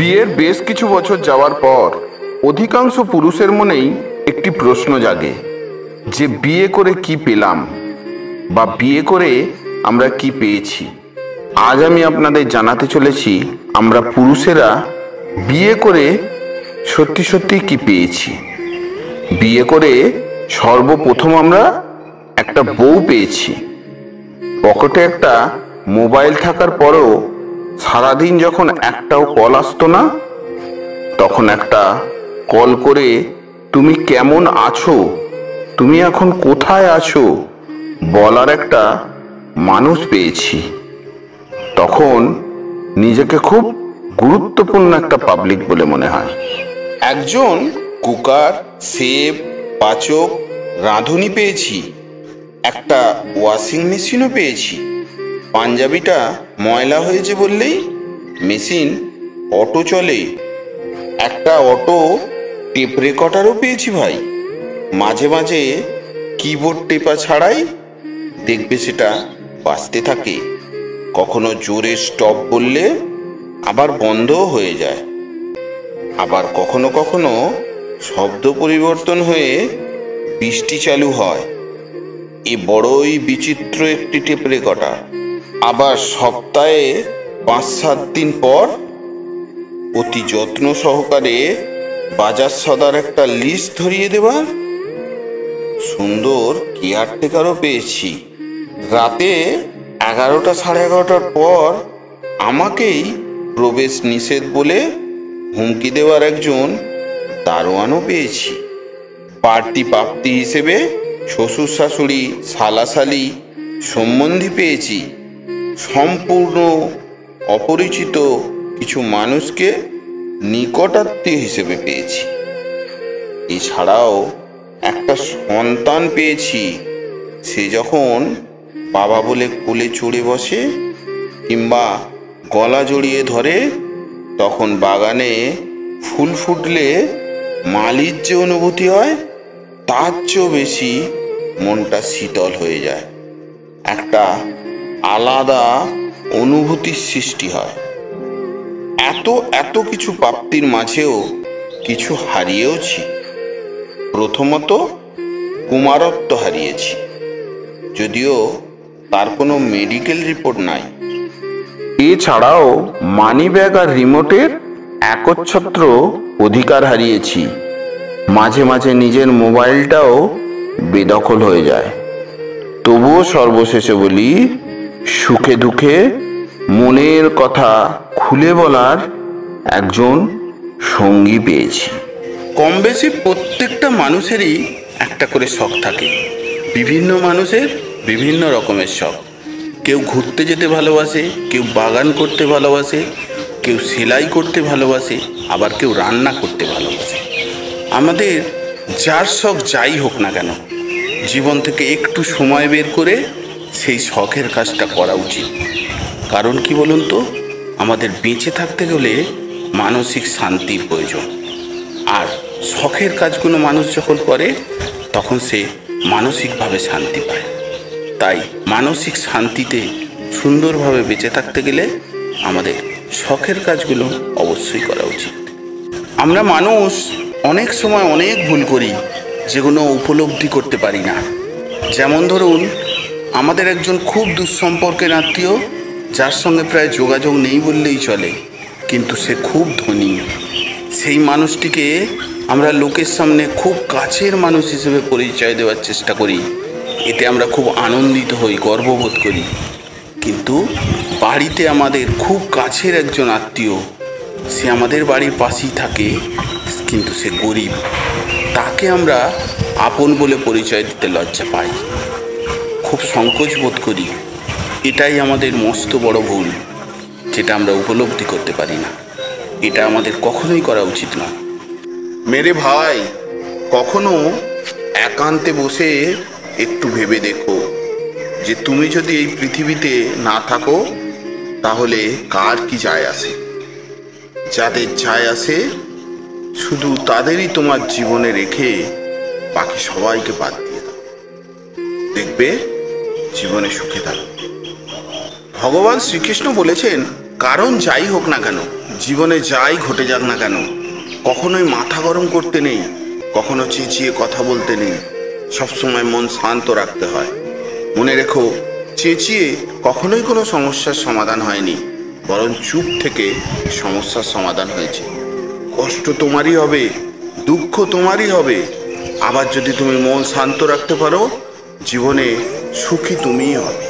বিয়ের বেশ কিছু বছর যাওয়ার পর অধিকাংশ পুরুষের মনেই একটি প্রশ্ন জাগে যে বিয়ে করে কি পেলাম বা বিয়ে করে আমরা কি পেয়েছি। আজ আমি আপনাদের জানাতে চলেছি আমরা পুরুষেরা বিয়ে করে সত্যি সত্যি কি পেয়েছি। বিয়ে করে সর্বপ্রথম আমরা একটা বউ পেয়েছি। পকেটে একটা মোবাইল থাকার পরেও সারাদিন যখন একটাও কল আসতো না, তখন একটা কল করে তুমি কেমন আছো, তুমি এখন কোথায় আছো বলার একটা মানুষ পেয়েছি। তখন নিজেকে খুব গুরুত্বপূর্ণ একটা পাবলিক বলে মনে হয়। একজন কুকার, সেফ, পাচক, রাঁধুনি পেয়েছি। একটা ওয়াশিং মেশিনও পেয়েছি। পাঞ্জাবিটা ময়লা হয়েছে বললেই মেশিন অটো চলে। একটা অটো টেপ রেকর্ডারও পেয়েছি ভাই। মাঝে মাঝে কিবোর্ড টেপা ছাড়াই দেখবে সেটা বাজতে থাকে। কখনো জোরে স্টপ বললে আবার বন্ধও হয়ে যায়। আবার কখনো কখনো শব্দ পরিবর্তন হয়ে বৃষ্টি চালু হয়। এ বড়ই বিচিত্র একটি টেপ রেকর্ডার। আবার সপ্তাহে 5-7 দিন পর অতি যত্ন সহকারে বাজার সদার একটা লিস্ট ধরিয়ে দেবার সুন্দর কেয়ারটেকারও পেয়েছি। রাতে 11টা 11:30টার পর আমাকেই প্রবেশ নিষেধ বলে হুমকি দেওয়ার একজন দারোয়ানও পেয়েছি। পার্টি প্রাপ্তি হিসেবে শ্বশুর শাশুড়ি, শালাশালি, সম্বন্ধী পেয়েছি। সম্পূর্ণ অপরিচিত কিছু মানুষকে নিকটাত্মীয় হিসেবে পেয়েছি। এছাড়াও একটা সন্তান পেয়েছি। সে যখন বাবা বলে কোলে চড়ে বসে কিংবা গলা জড়িয়ে ধরে, তখন বাগানে ফুল ফুটলে মালির যে অনুভূতি হয় তার চেয়েও বেশি মনটা শীতল হয়ে যায়। একটা আলাদা অনুভূতির সৃষ্টি হয়। এত কিছু প্রাপ্তির মাঝেও কিছু হারিয়েওছি। প্রথমত কুমারত্ব হারিয়েছি, যদিও তার কোনো মেডিকেল রিপোর্ট নাই। এছাড়াও মানিব্যাগ আর রিমোটের একচ্ছত্র অধিকার হারিয়েছি। মাঝে মাঝে নিজের মোবাইলটাও বেদখল হয়ে যায়। তবুও সর্বশেষে বলি, সুখে দুঃখে মনের কথা খুলে বলার একজন সঙ্গী পেয়েছি। কম বেশি প্রত্যেকটা মানুষেরই একটা করে শখ থাকে। বিভিন্ন মানুষের বিভিন্ন রকমের শখ। কেউ ঘুরতে যেতে ভালোবাসে, কেউ বাগান করতে ভালোবাসে, কেউ সেলাই করতে ভালোবাসে, আবার কেউ রান্না করতে ভালোবাসে। আমাদের যার শখ যাই হোক না কেন, জীবন থেকে একটু সময় বের করে সেই শখের কাজটা করা উচিত। কারণ কি বলুন তো, আমাদের বেঁচে থাকতে গেলে মানসিক শান্তির প্রয়োজন। আর শখের কাজগুলো মানুষ যখন করে তখন সে মানসিকভাবে শান্তি পায়। তাই মানসিক শান্তিতে সুন্দরভাবে বেঁচে থাকতে গেলে আমাদের শখের কাজগুলো অবশ্যই করা উচিত। আমরা মানুষ অনেক সময় অনেক ভুল করি, যেগুলো উপলব্ধি করতে পারি না। যেমন ধরুন, আমাদের একজন খুব দুঃসম্পর্কের আত্মীয়, যার সঙ্গে প্রায় যোগাযোগ নেই বললেই চলে, কিন্তু সে খুব ধনী। সেই মানুষটিকে আমরা লোকের সামনে খুব কাছের মানুষ হিসেবে পরিচয় দেওয়ার চেষ্টা করি। এতে আমরা খুব আনন্দিত হই, গর্ববোধ করি। কিন্তু বাড়িতে আমাদের খুব কাছের একজন আত্মীয়, সে আমাদের বাড়ির পাশেই থাকে, কিন্তু সে গরিব। তাকে আমরা আপন বলে পরিচয় দিতে লজ্জা পাই, খুব সংকোচ বোধ করি। এটাই আমাদের মস্ত বড় ভুল, যেটা আমরা উপলব্ধি করতে পারি না। এটা আমাদের কখনোই করা উচিত নয়। মেরে ভাই, কখনো একান্তে বসে একটু ভেবে দেখো যে তুমি যদি এই পৃথিবীতে না থাকো তাহলে কার কি যায় আসে। যাদের যায় আসে শুধু তাদেরই তোমার জীবনে রেখে বাকি সবাইকে বাদ দিয়ে দাও। দেখবে জীবনে সুখে থাকবে। ভগবান শ্রীকৃষ্ণ বলেছেন, কারণ যাই হোক না কেন জীবনে যাই ঘটে যাক না কেন কখনোই মাথা গরম করতে নেই, কখনো চেঁচিয়ে কথা বলতে নেই। সবসময় মন শান্ত রাখতে হয়। মনে রেখো, চেঁচিয়ে কখনোই কোনো সমস্যার সমাধান হয়নি, বরং চুপ থেকে সমস্যার সমাধান হয়েছে। কষ্ট তোমারই হবে, দুঃখ তোমারই হবে। আবার যদি তুমি মন শান্ত রাখতে পারো, জীবনে সুখী তুমিই হবে।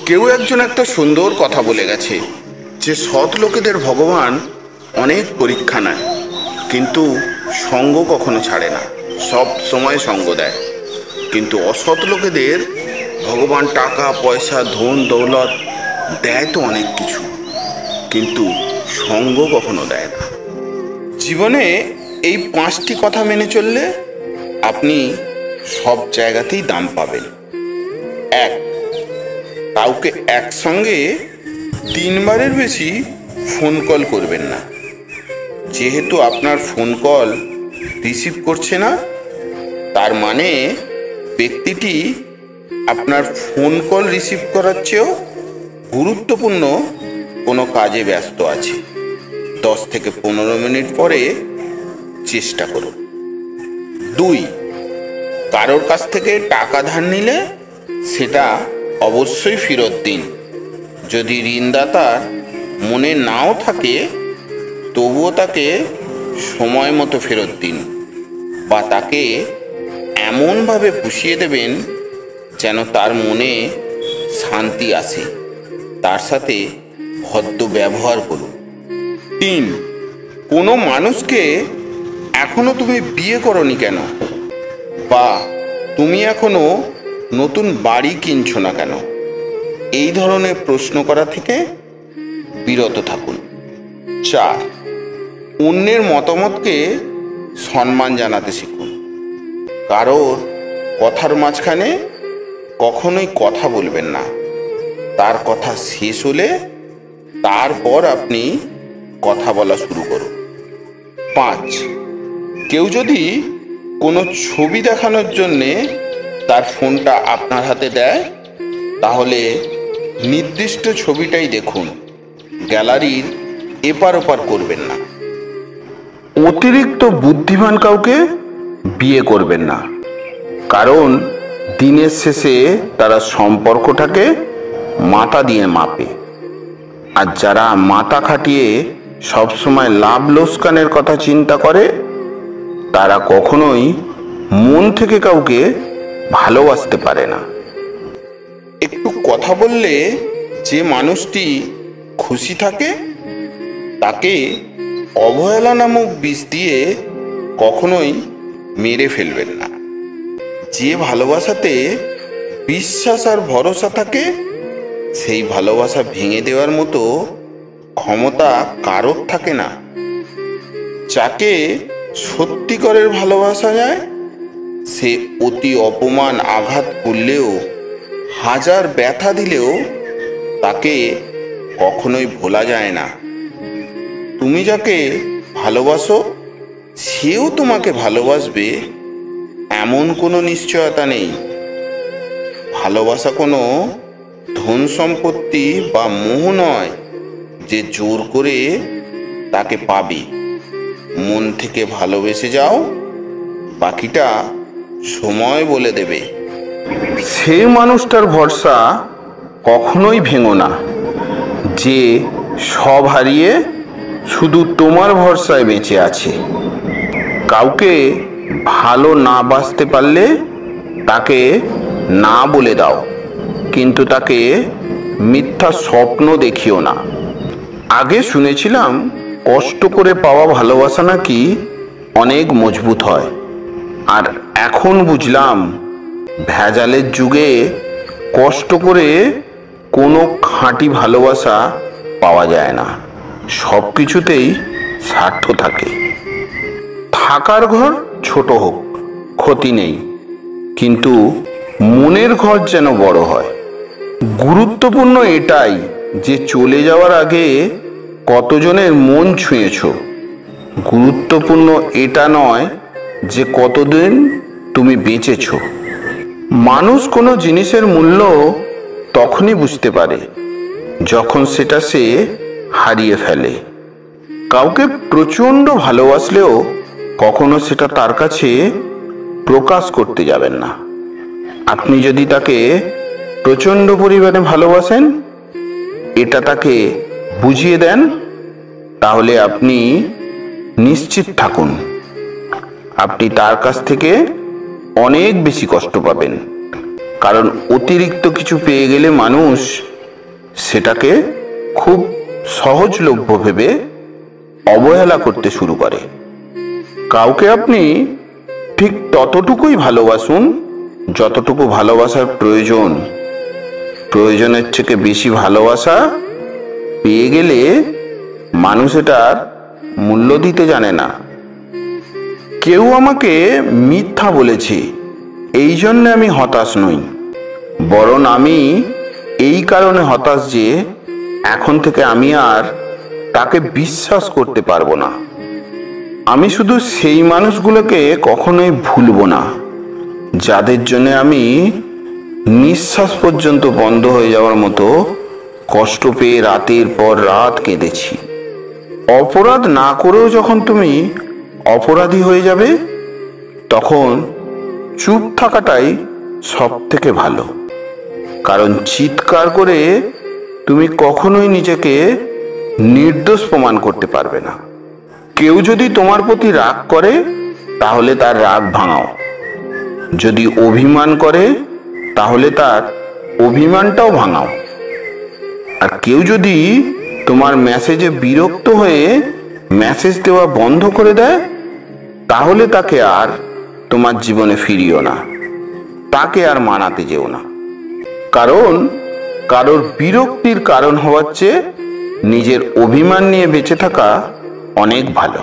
কেউ একজন একটা সুন্দর কথা বলে গেছে যে সৎ লোকেদের ভগবান অনেক পরীক্ষা নেয়, কিন্তু সঙ্গ কখনো ছাড়ে না, সব সময় সঙ্গ দেয়। কিন্তু অসৎ লোকেদের ভগবান টাকা পয়সা ধন দৌলত দেয় তো অনেক কিছু, কিন্তু সঙ্গ কখনো দেয় না। জীবনে এই 5টি কথা মেনে চললে আপনি সব জায়গাতেই দাম পাবেন। 1, কাউকে একসঙ্গে 3 বারের বেশি ফোন কল করবেন না। যেহেতু আপনার ফোন কল রিসিভ করছে না, তার মানে ব্যক্তিটি আপনার ফোন কল রিসিভ করার চেয়েও গুরুত্বপূর্ণ কোনো কাজে ব্যস্ত আছে। 10 থেকে 15 মিনিট পরে চেষ্টা করুন। 2, কারোর কাছ থেকে টাকা ধার নিলে সেটা অবশ্যই ফেরত দিন। যদি ঋণদাতার মনে নাও থাকে, তবুও তাকে সময় মতো ফেরত দিন, বা তাকে এমনভাবে পুষিয়ে দেবেন যেন তার মনে শান্তি আসে। তার সাথে ভদ্র ব্যবহার করুন। 3, কোনো মানুষকে এখনো তুমি বিয়ে করনি কেন, বা তুমি এখনো নতুন বাড়ি কিনছো না কেন, এই ধরনের প্রশ্ন করা থেকে বিরত থাকুন। 4, অন্যের মতামতকে সম্মান জানাতে শিখুন। কারোর কথার মাঝখানে কখনোই কথা বলবেন না। তার কথা শেষ হলে তারপর আপনি কথা বলা শুরু করুন। 5, কেউ যদি কোনো ছবি দেখানোর জন্যে তার ফোনটা আপনার হাতে দেয়, তাহলে নির্দিষ্ট ছবিটাই দেখুন, গ্যালারির এপার ওপার করবেন না। অতিরিক্ত বুদ্ধিমান কাউকে বিয়ে করবেন না, কারণ দিনের শেষে তারা সম্পর্কটাকে মাথা দিয়ে মাপে। আর যারা মাথা খাটিয়ে সবসময় লাভ লোকসানের কথা চিন্তা করে, তারা কখনোই মন থেকে কাউকে ভালোবাসতে পারে না। একটু কথা বললে যে মানুষটি খুশি থাকে, তাকে অবহেলা নামক বিষ দিয়ে কখনোই মেরে ফেলবেন না। যে ভালোবাসাতে বিশ্বাস আর ভরসা থাকে, সেই ভালোবাসা ভেঙে দেওয়ার মতো ক্ষমতা কারোর থাকে না। যাকে সত্যিকারের ভালোবাসা যায়, সে অতি অপমান আঘাত করলেও, হাজার ব্যথা দিলেও তাকে কখনোই ভোলা যায় না। তুমি যাকে ভালোবাসো, সেও তোমাকে ভালোবাসবে এমন কোনো নিশ্চয়তা নেই। ভালোবাসা কোনো ধন সম্পত্তি বা মোহ নয় যে জোর করে তাকে পাবে। মন থেকে ভালোবেসে যাও, বাকিটা সময় বলে দেবে। সে মানুষটার ভরসা কখনোই ভেঙো না, যে সব হারিয়ে শুধু তোমার ভরসায় বেঁচে আছে। কাউকে ভালো না বাসতে পারলে তাকে না বলে দাও, কিন্তু তাকে মিথ্যা স্বপ্ন দেখিও না। আগে শুনেছিলাম কষ্ট করে পাওয়া ভালোবাসা নাকি অনেক মজবুত হয়, আর এখন বুঝলাম ভেজালের যুগে কষ্ট করে কোনো খাঁটি ভালোবাসা পাওয়া যায় না। সব কিছুতেই স্বার্থ থাকে। থাকার ঘর ছোট হোক, ক্ষতি নেই, কিন্তু মনের ঘর যেন বড় হয়। গুরুত্বপূর্ণ এটাই যে চলে যাওয়ার আগে কতজনের মন ছুঁয়েছ। গুরুত্বপূর্ণ এটা নয় যে কতদিন তুমি বেঁচেছ। মানুষ কোনো জিনিসের মূল্য তখনই বুঝতে পারে যখন সেটা সে হারিয়ে ফেলে। কাউকে প্রচণ্ড ভালোবাসলেও কখনো সেটা তার কাছে প্রকাশ করতে যাবেন না। আপনি যদি তাকে প্রচণ্ড পরিমাণে ভালোবাসেন, এটা তাকে বুঝিয়ে দেন, তাহলে আপনি নিশ্চিত থাকুন আপনি তার কাছ থেকে অনেক বেশি কষ্ট পাবেন। কারণ অতিরিক্ত কিছু পেয়ে গেলে মানুষ সেটাকে খুব সহজলভ্য ভেবে অবহেলা করতে শুরু করে। কাউকে আপনি ঠিক ততটুকুই ভালোবাসুন যতটুকু ভালোবাসার প্রয়োজন। প্রয়োজনের থেকে বেশি ভালোবাসা পেয়ে গেলে মানুষ এটার মূল্য দিতে জানে না। কেউ আমাকে মিথ্যা বলেছে, এই জন্য আমি হতাশ নই, বরং আমি এই কারণে হতাশ যে এখন থেকে আমি আর তাকে বিশ্বাস করতে পারবো না। আমি শুধু সেই মানুষগুলোকে কখনোই ভুলবো না যাদের জন্য আমি নিঃশ্বাস পর্যন্ত বন্ধ হয়ে যাওয়ার মতো কষ্ট পেয়ে রাতের পর রাত কেঁদেছি। অপরাধ না করেও যখন তুমি অপরাধী হয়ে যাবে, তখন চুপ থাকাটাই সব থেকে ভালো। কারণ চিৎকার করে তুমি কখনোই নিজেকে নির্দোষ প্রমাণ করতে পারবে না। কেউ যদি তোমার প্রতি রাগ করে, তাহলে তার রাগ ভাঙাও। যদি অভিমান করে, তাহলে তার অভিমানটাও ভাঙাও। আর কেউ যদি তোমার মেসেজে বিরক্ত হয়ে মেসেজ দেওয়া বন্ধ করে দেয়, তাহলে তাকে আর তোমার জীবনে ফিরিও না, তাকে আর মানাতে যেও না। কারণ কারোর বিরক্তির কারণ হওয়ার চেয়ে নিজের অভিমান নিয়ে বেঁচে থাকা অনেক ভালো।